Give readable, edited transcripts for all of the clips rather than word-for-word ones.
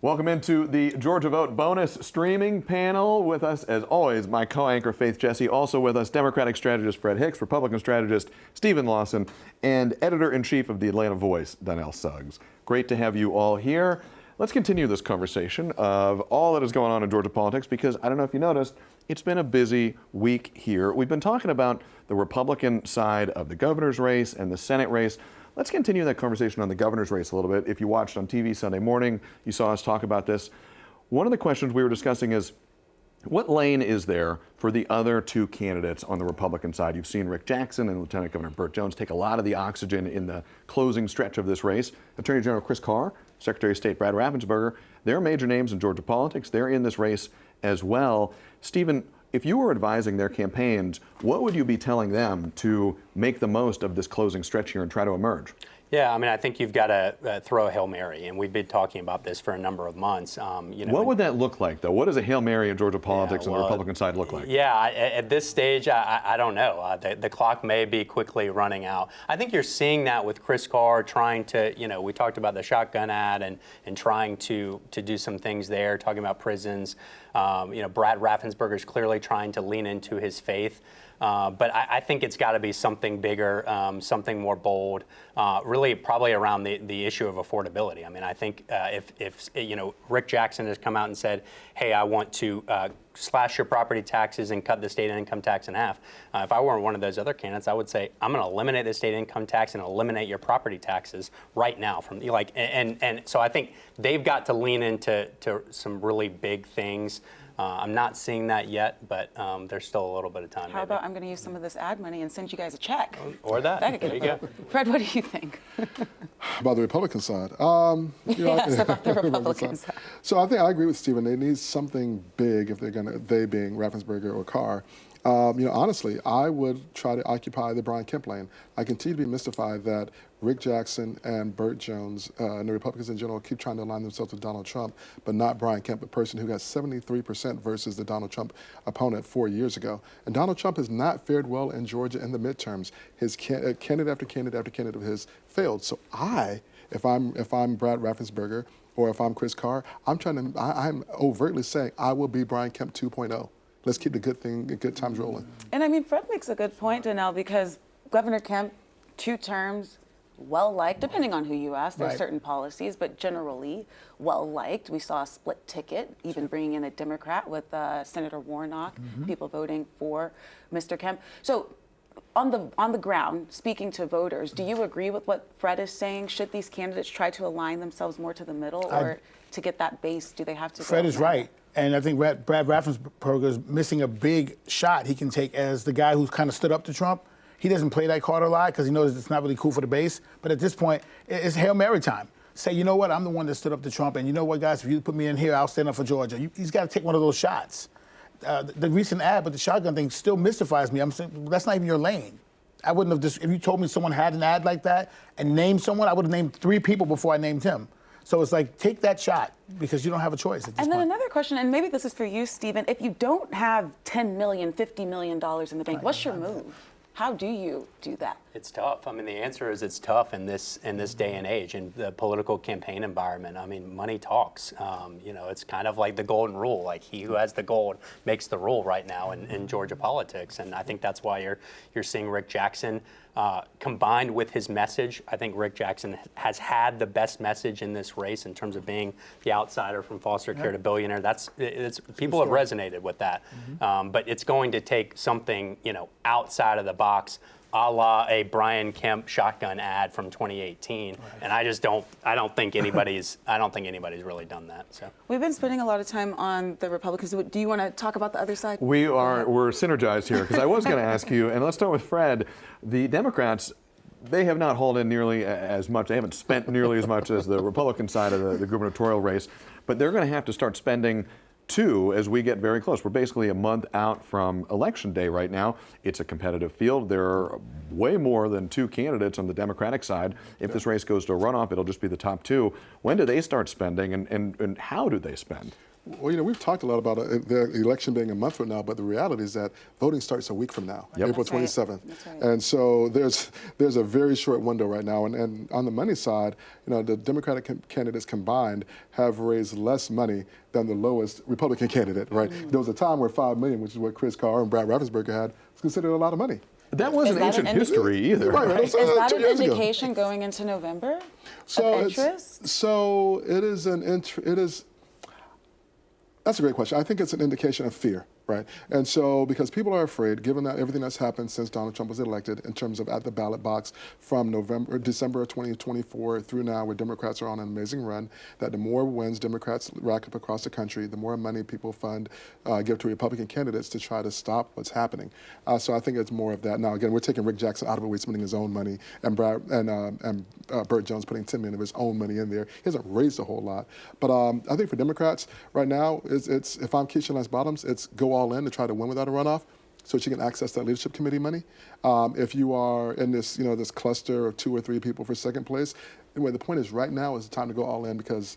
Welcome into the Georgia Vote bonus streaming panel. With us, as always, my co-anchor Faith Jesse. Also with us, Democratic strategist Fred Hicks, Republican strategist Stephen Lawson, and editor-in-chief of the Atlanta Voice, Donnell Suggs. Great to have you all here. Let's continue this conversation of all that is going on in Georgia politics, because I don't know if you noticed, it's been a busy week here. We've been talking about the Republican side of the governor's race and the Senate race. Let's continue that conversation on the governor's race a little bit. If you watched on TV Sunday morning, you saw us talk about this. One of the questions we were discussing is, what lane is there for the other two candidates on the Republican side? You've seen Rick Jackson and Lieutenant Governor Burt Jones take a lot of the oxygen in the closing stretch of this race. Attorney General Chris Carr, Secretary of State Brad Raffensperger, they're major names in Georgia politics. They're in this race as well. Stephen, if you were advising their campaigns, what would you be telling them to make the most of this closing stretch here and try to emerge? Yeah, I mean, I think you've got to throw a Hail Mary, and we've been talking about this for a number of months. What would that look like, though? What does a Hail Mary in Georgia politics on the Republican side look like? Yeah, at this stage, I don't know. The clock may be quickly running out. I think you're seeing that with Chris Carr trying to, we talked about the shotgun ad and trying to do some things there, talking about prisons. Brad Raffensperger's clearly trying to lean into his faith. But I think it's got to be something bigger, something more bold, really probably around the issue of affordability. I mean, I think if Rick Jackson has come out and said, hey, I want to slash your property taxes and cut the state income tax in half. If I were one of those other candidates, I would say, I'm going to eliminate the state income tax and eliminate your property taxes right now. And so I think they've got to lean into some really big things. I'm not seeing that yet, but there's still a little bit of time. How about I'm going to use some of this ad money and send you guys a check? Or that. There you go. Fred, what do you think? About the Republican side? Yes, about the Republican side. So I think I agree with Stephen. They need something big if they're going to, they being Raffensperger or Carr. Honestly, I would try to occupy the Brian Kemp lane. I continue to be mystified that Rick Jackson and Burt Jones and the Republicans in general keep trying to align themselves with Donald Trump, but not Brian Kemp, a person who got 73% versus the Donald Trump opponent 4 years ago. And Donald Trump has not fared well in Georgia in the midterms. His candidate after candidate after candidate of his failed. So if I'm Brad Raffensperger or if I'm Chris Carr, I'm overtly saying I will be Brian Kemp 2.0. Let's keep the good times rolling. And I mean, Fred makes a good point, Donnell, because Governor Kemp, 2 terms, well-liked, depending on who you ask. There's certain policies, but generally well-liked. We saw a split ticket, even bringing in a Democrat with Senator Warnock, people voting for Mr. Kemp. So on the ground, speaking to voters, do you agree with what Fred is saying? Should these candidates try to align themselves more to the middle, or to get that base, do they have to Fred is right. And I think Brad Raffensperger is missing a big shot he can take as the guy who's kind of stood up to Trump. He doesn't play that card a lot because he knows it's not really cool for the base. But at this point, it's Hail Mary time. Say, you know what, I'm the one that stood up to Trump. And you know what, guys, if you put me in here, I'll stand up for Georgia. He's got to take one of those shots. The recent ad with the shotgun thing still mystifies me. I'm saying, well, that's not even your lane. I wouldn't have if you told me someone had an ad like that and named someone, I would have named 3 people before I named him. So it's like, take that shot, because you don't have a choice at this point. And then another question, and maybe this is for you, Stephen. If you don't have $10 million, $50 million in the bank, what's your move? How do you do that? It's tough. I mean, the answer is it's tough in this day and age, in the political campaign environment. I mean, money talks. It's kind of like the golden rule. Like, he who has the gold makes the rule right now in Georgia politics. And I think that's why you're seeing Rick Jackson combined with his message. I think Rick Jackson has had the best message in this race in terms of being the outsider from foster care to billionaire. People have resonated with that. But it's going to take something, outside of the box, a la a Brian Kemp shotgun ad from 2018, and I don't think anybody's really done that. So we've been spending a lot of time on the Republicans. Do you want to talk about the other side? We're synergized here, because I was going to ask you, and let's start with Fred. The Democrats, they have not hauled in nearly as much. They haven't spent nearly as much as the Republican side of the gubernatorial race, but they're going to have to start spending too as we get very close. We're basically a month out from Election Day right now. It's a competitive field. There are way more than 2 candidates on the Democratic side. If this race goes to a runoff, it'll just be the top 2. When do they start spending, and how do they spend? Well, we've talked a lot about the election being a month from now, but the reality is that voting starts a week from now, Yep. April That's right. 27th. That's right. And so there's a very short window right now. And on the money side, the Democratic candidates combined have raised less money than the lowest Republican candidate, right? There was a time where $5 million, which is what Chris Carr and Brad Raffensperger had, was considered a lot of money. That wasn't Is that ancient an history either. Right. Is that 2 an years ago. indication going into November So of it's- interest? So it is. That's a great question. I think it's an indication of fear, right? And so because people are afraid, given that everything that's happened since Donald Trump was elected in terms of at the ballot box from December of 2024 through now, where Democrats are on an amazing run, that the more wins Democrats rack up across the country, the more money people give to Republican candidates to try to stop what's happening. So I think it's more of that. Now, again, we're taking Rick Jackson out of it. We're spending his own money, and Burt Jones putting $10 million of his own money in there. He hasn't raised a whole lot. But I think for Democrats right now, it's if I'm Keisha Lance Bottoms, it's go all in to try to win without a runoff, so she can access that leadership committee money. If you are in this, this cluster of 2 or 3 people for second place, anyway, the point is right now is the time to go all in because,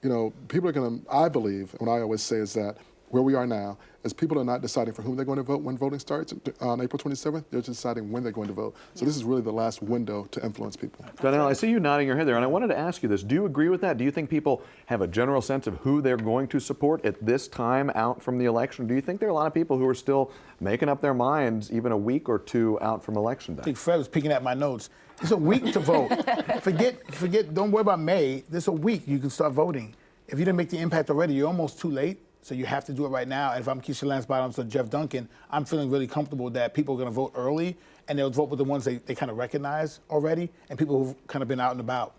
people are going to. I believe, what I always say is that where we are now is people are not deciding for whom they're going to vote when voting starts on April 27th. They're just deciding when they're going to vote. So this is really the last window to influence people. Donnell, I see you nodding your head there, and I wanted to ask you this. Do you agree with that? Do you think people have a general sense of who they're going to support at this time out from the election? Do you think there are a lot of people who are still making up their minds even a week or 2 out from election day? I think Fred was picking at my notes. It's a week to vote. Forget, don't worry about May. There's a week you can start voting. If you didn't make the impact already, you're almost too late. So you have to do it right now. And if I'm Keisha Lance Bottoms or Jeff Duncan, I'm feeling really comfortable that people are going to vote early, and they'll vote with the ones they kind of recognize already, and people who've kind of been out and about.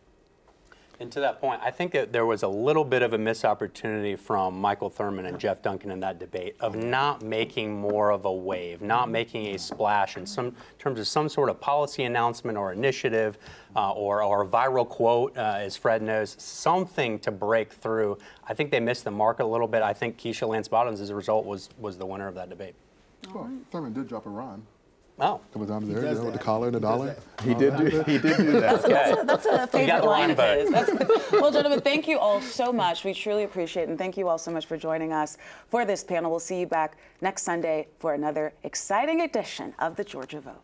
And to that point, I think that there was a little bit of a missed opportunity from Michael Thurman and Jeff Duncan in that debate of not making more of a wave, not making a splash in terms of some sort of policy announcement or initiative or a viral quote, as Fred knows, something to break through. I think they missed the mark a little bit. I think Keisha Lance Bottoms, as a result, was the winner of that debate. Well, Thurman did drop a rhyme. Oh. A couple of times there, does with the that. collar and the He does dollar. that. He did do that. That's a favorite got the line wrong of his. Well, gentlemen, thank you all so much. We truly appreciate it, and thank you all so much for joining us for this panel. We'll see you back next Sunday for another exciting edition of the Georgia Vote.